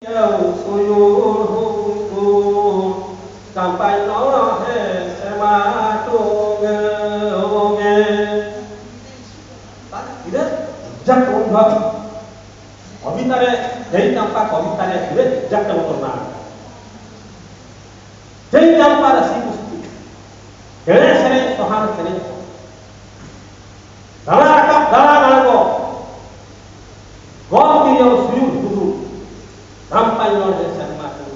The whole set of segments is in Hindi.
Yêu suyu hu sampai no he sema tu nge tidak jak umham kavitare jai champa kavitare tidak jak motorna jai champa rasi pusti kene sere sohan sere dala akap dala nalgo gom tiriyo suyu hudu sampai no he sema tu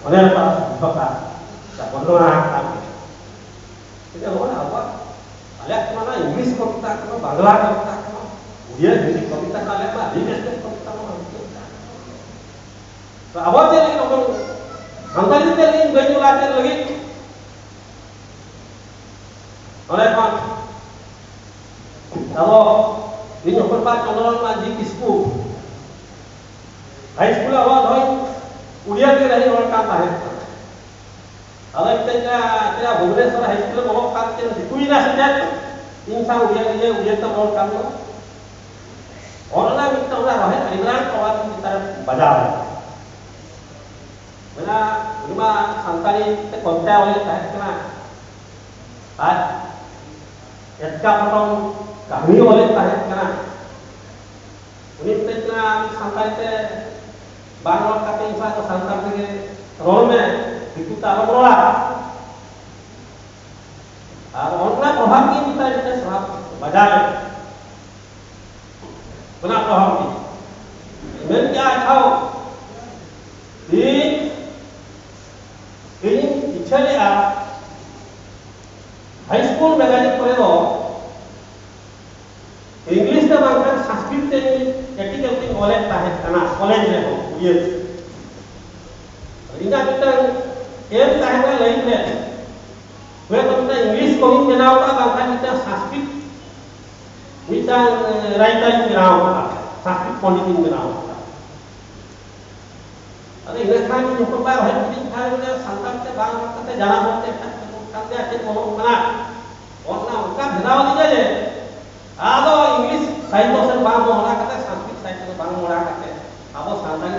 Oner para bapa, sa pondora kami. Kita orang apa? Alias mana English kota kau, Bangla kota kau, Udia Hindi kota kau, apa? Hindi kota kau. So awak jadi orang, angkali jadi baju latihan lagi. Oleh kan, kalau ini perempuan kalau masih KISKU, high school awak doi. Udia ke rahi orang kata है अगर तेरा भुवनेश्वर हाई स्कूल में बहुत काम किया कोई ना सजाए इंसान उड़िया तो बहुत काम लो और ना मिलता हुआ रहे इमरान कवाल की तरफ बाजार मेरा उनका संताली ते कौनसा वाले ताहे क्या आज इसका पतंग कहानी वाले ताहे क्या उन्हीं ते क्या संताली ते बांग्ला कते इंसान को संताल के रोल में दिखता रोला और उनका प्रभाव की मिलता है जैसे स्वभाव बाजार बना प्रभाव की मैं क्या खाओ तीन पिछले आ हाई स्कूल में गाड़ी पढ़े तो इंग्लिश का मांगकर संस्कृत से एटिकल की कॉलेज ताहे करना कॉलेज में हो ये इनका बेटा एम ताहे का लाइन है वे तो बेटा इंग्लिश को ही बनाओ का बांका बेटा संस्कृत बेटा राइटर बनाओ का संस्कृत पॉलिटिक्स बनाओ का अरे इन्हें खाने में ऊपर बार है कि खाने में संतान से बांग करते जाना होते हैं करते हैं वो बना और ना उनका बनाओ दीजिए आदो इंग्लिश साहित्य से बांग मोड़ा करते संस्कृत साहित्य से बांग मोड़ा करते अब संतान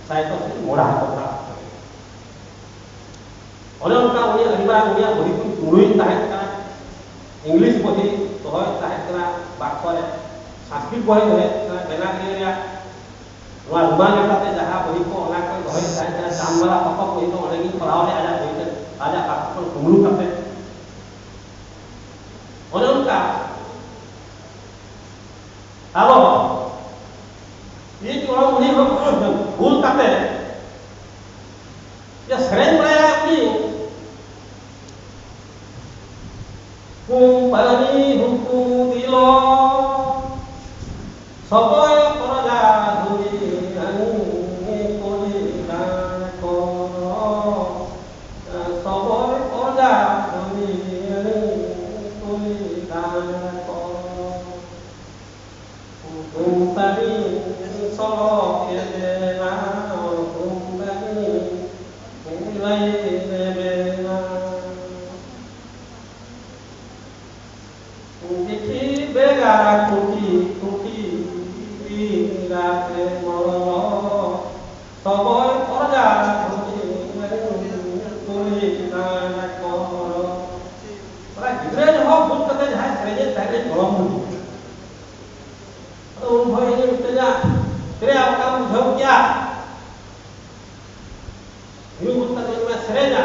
साहित्य से मोड़ा होता और उनका उन्हें अनिवार्य उन्हें बड़ी कुछ गुरुई ताहे का इंग्लिश बही तो है ताहे का बात करे संस्कृत बही है बेना के या वहाँ रुमाल लेते जहाँ बही को अना कोई बही ताहे का जामवाला पापा बही तो अनेक ही पढ़ाओ ने आजा बही आजा आपको घुमलू करते और उनका अब ये जो उन्हें हम भूल करते या सरें बनाया अपनी कुंपनी हुकु दिलो सबय परजा धुरी अनि कोली को सबय परजा धुरी अनि कोली को कुंपनी सलो के देना कुंपनी कुलाई देना Kiki begara kuki rake moro soboy korja kuki kuli na koro ora gidre jo bhut kate jahai sare tare gorom budi to un bhai ni utja तेरे आपका बुझो क्या यूं बूट कते में सरे जा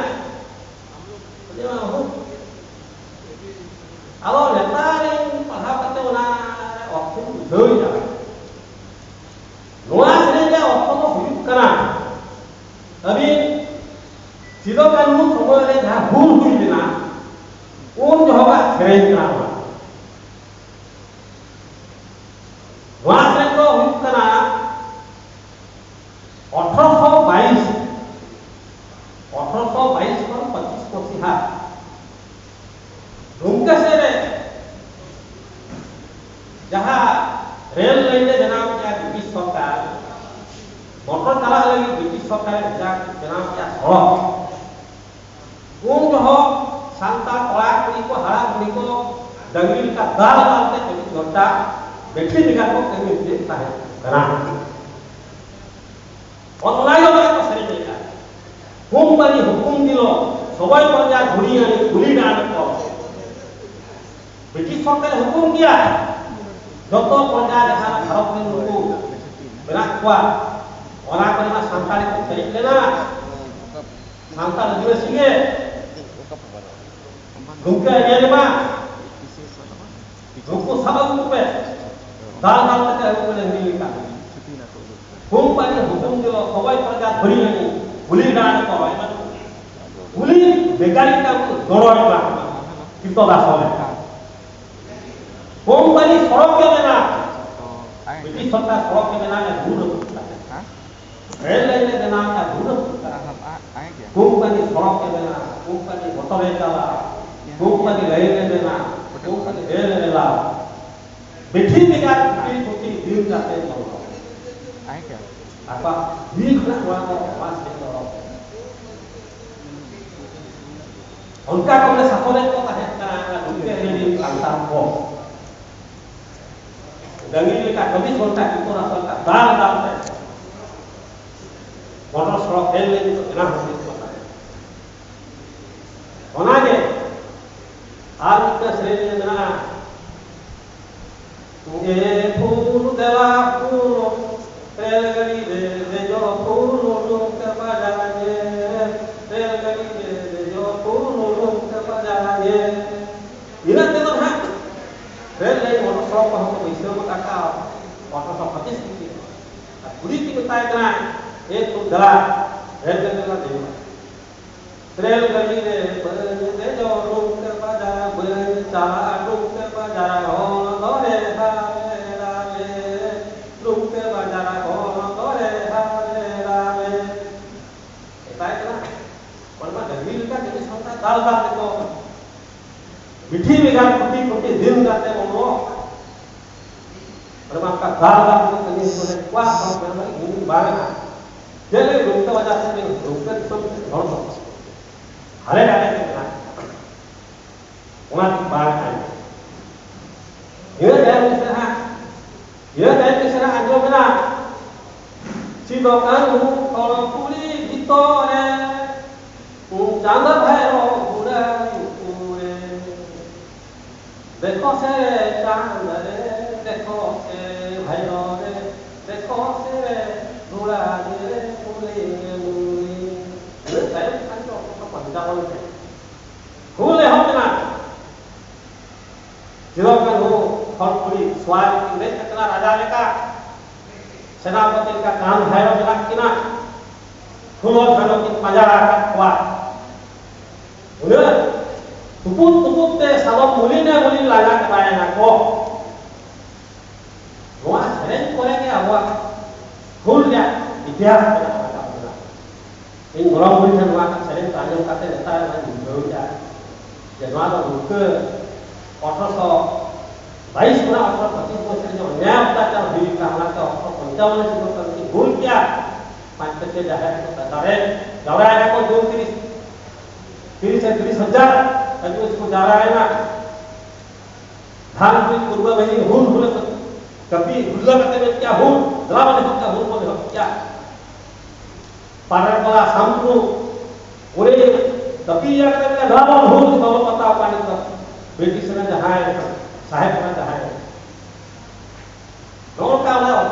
जेमा हो Kalau letari paham kata orang waktu jauh ya. Luar sebenarnya waktu tu hidup kena. Tapi siapa kamu semua ada dah hul hul dina. Jawab sering kena. Luar sebenarnya tu hidup kena. 1822 kan 25 persihat. उनका से जहाँ रेल लाइन में जनाब क्या ब्रिटिश सरकार मोटर चला लगी ब्रिटिश सरकार जनाब क्या सड़क उन जो हो सांता कड़ा कुड़ी को हरा कुड़ी को डंगरी का दाल डालते चली घंटा बैठे निकाल को कहीं देखता है करा onoliya ko seri leka kumpani hukum dilo সবাই পর্যা ঘুরি আনি গুলি না কর ব্রিটিশ সরকার হুকুম দিয়া যত পর্যা দেখা ভারতের লোক মেনা কোয়া ওনা করে না সান্তালি को खरीद लेना सान्ताल आदिवासी के उनका ये बा उनको सबक पे दाल दाल तक उनको नहीं लिखा कुंपनी हुकुम दिलो सबाई प्रजा घुरी आनी गुली डाल को गुली बेकारी का दौड़ का कितो दास होले कुंपनी सड़क के देना ब्रिटिश सरकार सड़क के देना है दूर रेल लाइन के देना है दूर कुंपनी सड़क के देना कुंपनी मोटर चला कुंपनी रेल के देना कुंपनी रेल लेला बेठी बेकार छोटी दिन जाते हैं apa di khana wa pas ke उनका हमने सफोले को कहे का उनके लिए अंतर को दंगी का कभी सोलता की पूरा सोलता दाल दाल है मोटर सड़क खेल ले तो इतना होती होता है होना के आज का श्रेणी में ना ये फूल देवा फूल रेलगाड़ी दे जो फूल लोग के बजाने रेलगाड़ी दे जो फूल लोग के बजाने इधर देखो ना रेल लाइन मोटर सड़क पर हमको वैसे में काटा मोटर सड़क 25 की पूरी की बताया ना एक तो गला रेलगाड़ी का दे रेलगाड़ी दे जो लोग के बजा बजा लोग के बजा हो दौड़े हारे रावे लोग के बजा हो दौड़े हारे रावे बताया ना और मैं गरीब का जिस होता दाल दाल देखो मिठी बेगार कुटी कुटी दिन जाते बोलो और मैं आपका दाल दाल को कहीं सोने क्या हम मैं हिंदी बारे में जेले लोग के वजह से लोग के सब धड़ धड़ हरे डाले के ना उन्हें बात है ये टाइम किसे है ये टाइम किसे है आज जो ना सीधो कानू और पूरी भीतरे चांद भैरो पूरा पूरे देखो से चांद रे देखो से भैरो रे देखो से पूरा रे पूरे पूरे ये टाइम कानू तो पंजाब में भूले हम ना जिरो कानू और पूरी स्वाद की ले कितना राजा लेका सेनापति का कान भैरो मिला किना फूलों भैरो की मजारा का हुआ उन्हें तुपुत तुपुत ते सालों मुली लागा के पाए ना को वहाँ सेरेंज करेंगे हुआ भूल गया इतिहास में ना पड़ा इन गोलाम मुली से वहाँ का सेरेंज तालियों का ते नेता है वहाँ भूल गया जन्माला रुके 1822 में 1825 में से जो नया अत्याचार हुई का हमारा का 1855 से जो करके भूल गया पांच के जाहे तो दारे दौड़ाया को 30 से 30,000 अभी उसको जा रहा है ना धान की पूर्व में हुन बोले तो कभी हुल्ला करते में क्या हुन जला वाले हो क्या हुन बोले हो क्या पारण वाला सामने पूरे कभी या करते में जला वाला हुन तो पता पानी का ब्रिटिश ने जहाँ है साहेब ने जहाँ है नोट का वाला